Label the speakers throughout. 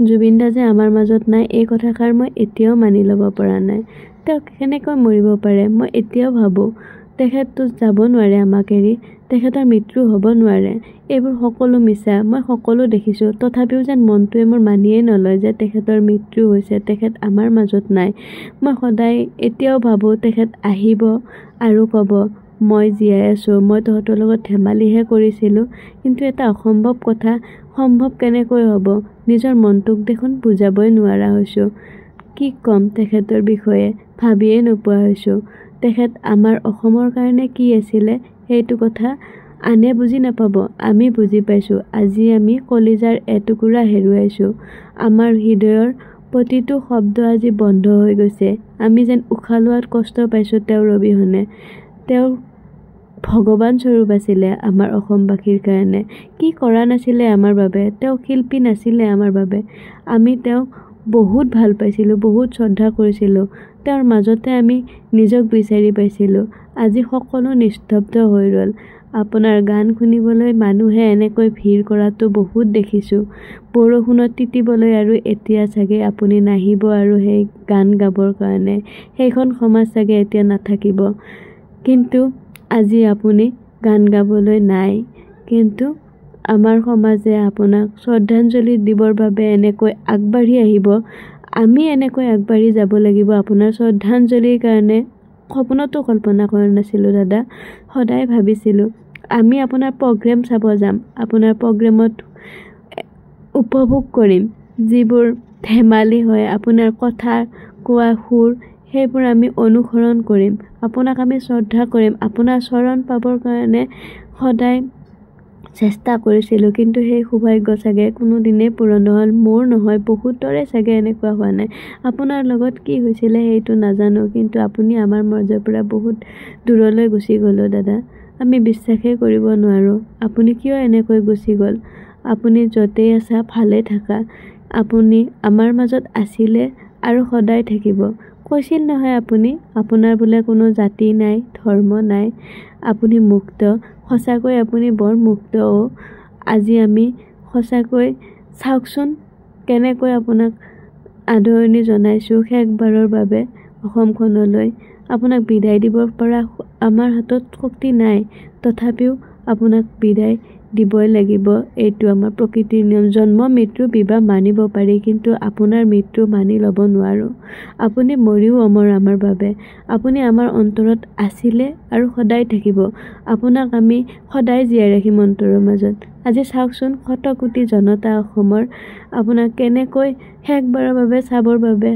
Speaker 1: জুবিন দা যে আমাৰ মাজত নাই এই কথাষাৰ মই এতিয়াও মানি ল'ব পৰা নাই। তেওঁ কেনেকৈ মৰিব পাৰে মই এতিয়াও ভাবোঁ। তেখেততো যাব নোৱাৰে আমাক এৰি, তেখেতৰ মৃত্যু হ'ব নোৱাৰে। এইবোৰ সকলো মিছা, মই সকলো দেখিছোঁ। তথাপিও যেন মনটোৱে মোৰ মানিয়েই নলয় যে তেখেতৰ মৃত্যু হৈছে, তেখেত আমাৰ মাজত নাই। মই সদায় এতিয়াও ভাবোঁ তেখেত আহিব আৰু ক'ব মই জীয়াই আছোঁ, মই তহঁতৰ লগত ধেমালিহে কৰিছিলোঁ। কিন্তু এটা অসম্ভৱ কথা সম্ভৱ কেনেকৈ হ'ব? নিজৰ মনটোক দেখোন বুজাবই নোৱাৰা হৈছোঁ। কি ক'ম তেখেতৰ বিষয়ে ভাবিয়েই নোপোৱা হৈছোঁ। তেখেত আমাৰ অসমৰ কাৰণে কি আছিলে সেইটো কথা আনে বুজি নাপাব, আমি বুজি পাইছোঁ। আজি আমি কলিজাৰ এটুকুৰা হেৰুৱাইছোঁ। আমাৰ হৃদয়ৰ প্ৰতিটো শব্দ আজি বন্ধ হৈ গৈছে। আমি যেন উশাহ লোৱাত কষ্ট পাইছোঁ তেওঁৰ অবিহনে। তেওঁ ভগৱান স্বৰূপ আছিলে আমাৰ অসমবাসীৰ কাৰণে। কি কৰা নাছিলে আমাৰ বাবে? তেওঁ শিল্পী নাছিলে আমাৰ বাবে। আমি তেওঁক বহুত ভাল পাইছিলোঁ, বহুত শ্ৰদ্ধা কৰিছিলোঁ। তেওঁৰ মাজতে আমি নিজক বিচাৰি পাইছিলোঁ। আজি সকলো নিস্তব্ধ হৈ ৰ'ল। আপোনাৰ গান শুনিবলৈ মানুহে এনেকৈ ভিৰ কৰাটো বহুত দেখিছোঁ। বৰষুণত তিতিবলৈ আৰু এতিয়া চাগে আপুনি নাহিব আৰু সেই গান গাবৰ কাৰণে। সেইখন সমাজ চাগে এতিয়া নাথাকিব। কিন্তু আজি আপুনি গান গাবলৈ নাই। কিন্তু আমাৰ সমাজে আপোনাক শ্ৰদ্ধাঞ্জলি দিবৰ বাবে এনেকৈ আগবাঢ়ি আহিব। আমি এনেকৈ আগবাঢ়ি যাব লাগিব আপোনাৰ শ্ৰদ্ধাঞ্জলিৰ কাৰণে। সপোনতো কল্পনা কৰা নাছিলোঁ দাদা। সদায় ভাবিছিলোঁ আমি আপোনাৰ প্ৰগ্ৰেম চাব যাম, আপোনাৰ প্ৰগ্ৰেমত উপভোগ কৰিম। যিবোৰ ধেমালি হয়, আপোনাৰ কথা কোৱা সুৰ, সেইবোৰ আমি অনুসৰণ কৰিম। আপোনাক আমি শ্ৰদ্ধা কৰিম। আপোনাৰ চৰণ পাবৰ কাৰণে সদায় চেষ্টা কৰিছিলোঁ। কিন্তু সেই সৌভাগ্য চাগে কোনোদিনেই পূৰণ নহ'ল। মোৰ নহয়, বহুতৰে চাগে এনেকুৱা হোৱা নাই। আপোনাৰ লগত কি হৈছিলে সেইটো নাজানো, কিন্তু আপুনি আমাৰ মাজৰ পৰা বহুত দূৰলৈ গুচি গ'ল দাদা। আমি বিশ্বাসেই কৰিব নোৱাৰোঁ আপুনি কিয় এনেকৈ গুচি গ'ল। আপুনি য'তেই আছা ভালে থাকা। আপুনি আমাৰ মাজত আছিলে আৰু সদায় থাকিব। কৈছিল নহয় আপুনি, আপোনাৰ বোলে কোনো জাতি নাই, ধৰ্ম নাই, আপুনি মুক্ত। সঁচাকৈ আপুনি বৰ মুক্ত। আজি আমি সঁচাকৈ চাওকচোন কেনেকৈ আপোনাক আদৰণি জনাইছোঁ শেষবাৰৰ বাবে অসমখনলৈ। আপোনাক বিদায় দিব পৰা আমাৰ হাতত শক্তি নাই। তথাপিও আপোনাক বিদায় দিবই লাগিব। এইটো আমাৰ প্ৰকৃতিৰ নিয়ম। জন্ম মৃত্যু বিবাহ মানিব পাৰি, কিন্তু আপোনাৰ মৃত্যু মানি ল'ব নোৱাৰোঁ। আপুনি মৰিও অমৰ আমাৰ বাবে। আপুনি আমাৰ অন্তৰত আছিলে আৰু সদায় থাকিব। আপোনাক আমি সদায় জীয়াই ৰাখিম অন্তৰৰ মাজত। আজি চাওকচোন শতকোটি জনতা অসমৰ আপোনাক কেনেকৈ শেষবাৰৰ বাবে চাবৰ বাবে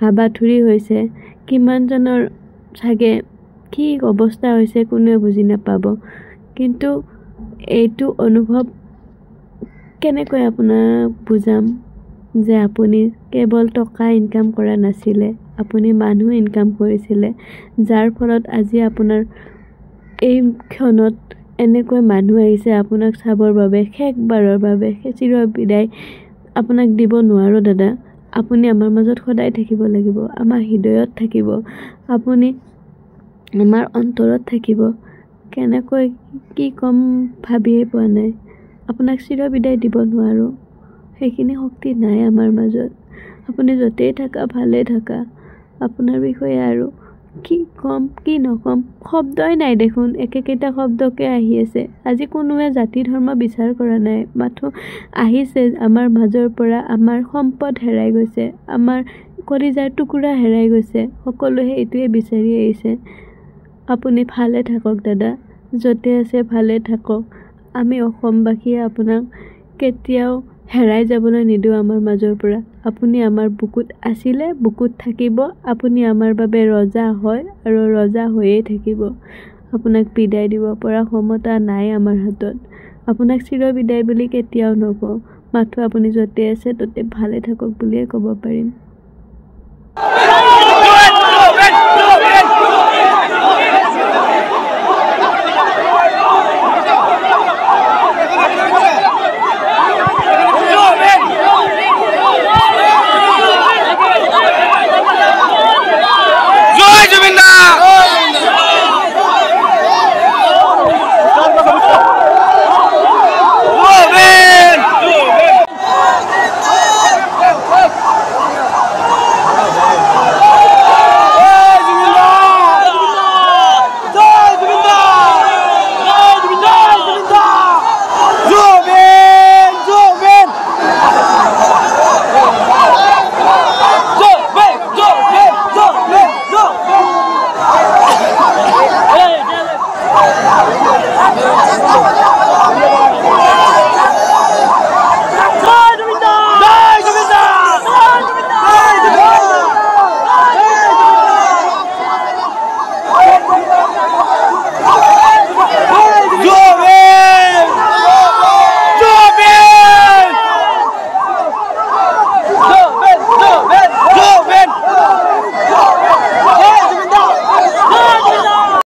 Speaker 1: হাবাথুৰি হৈছে। কিমানজনৰ চাগে কি অৱস্থা হৈছে কোনেও বুজি নাপাব। কিন্তু এইটো অনুভৱ কেনেকৈ আপোনাক বুজাম যে আপুনি কেৱল টকা ইনকাম কৰা নাছিলে, আপুনি মানুহ ইনকাম কৰিছিলে, যাৰ ফলত আজি আপোনাৰ এই ক্ষণত এনেকৈ মানুহ আহিছে আপোনাক চাবৰ বাবে শেষবাৰৰ বাবে। চিৰ বিদায় আপোনাক দিব নোৱাৰোঁ দাদা। আপুনি আমাৰ মাজত সদায় থাকিব লাগিব, আমাৰ হৃদয়ত থাকিব, আপুনি আমাৰ অন্তৰত থাকিব। কেনেকৈ কি ক'ম ভাবিয়েই পোৱা নাই। আপোনাক চিৰ বিদায় দিব নোৱাৰোঁ, সেইখিনি শক্তি নাই আমাৰ মাজত। আপুনি য'তেই থাকা ভালে থাকা। আপোনাৰ বিষয়ে আৰু কি ক'ম কি নক'ম, শব্দই নাই দেখোন। একেকেইটা শব্দকে আহি আছে। আজি কোনোৱে জাতি ধৰ্ম বিচাৰ কৰা নাই, মাথো আহিছে আমাৰ মাজৰ পৰা। আমাৰ সম্পদ হেৰাই গৈছে, আমাৰ কলিজাৰ টুকুৰা হেৰাই গৈছে। সকলোৱে এইটোৱে বিচাৰি আহিছে। আপুনি ভালে থাকক দাদা, য'তে আছে ভালে থাকক। আমি অসমবাসীয়ে আপোনাক কেতিয়াও হেৰাই যাবলৈ নিদিওঁ আমাৰ মাজৰ পৰা। আপুনি আমাৰ বুকুত আছিলে, বুকুত থাকিব। আপুনি আমাৰ বাবে ৰজা হয় আৰু ৰজা হৈয়ে থাকিব। আপোনাক বিদায় দিব পৰা ক্ষমতা নাই আমাৰ হাতত। আপোনাক চিৰ বিদায় বুলি কেতিয়াও নকওঁ, মাথো আপুনি য'তে আছে ত'তে ভালে থাকক বুলিয়ে ক'ব পাৰিম।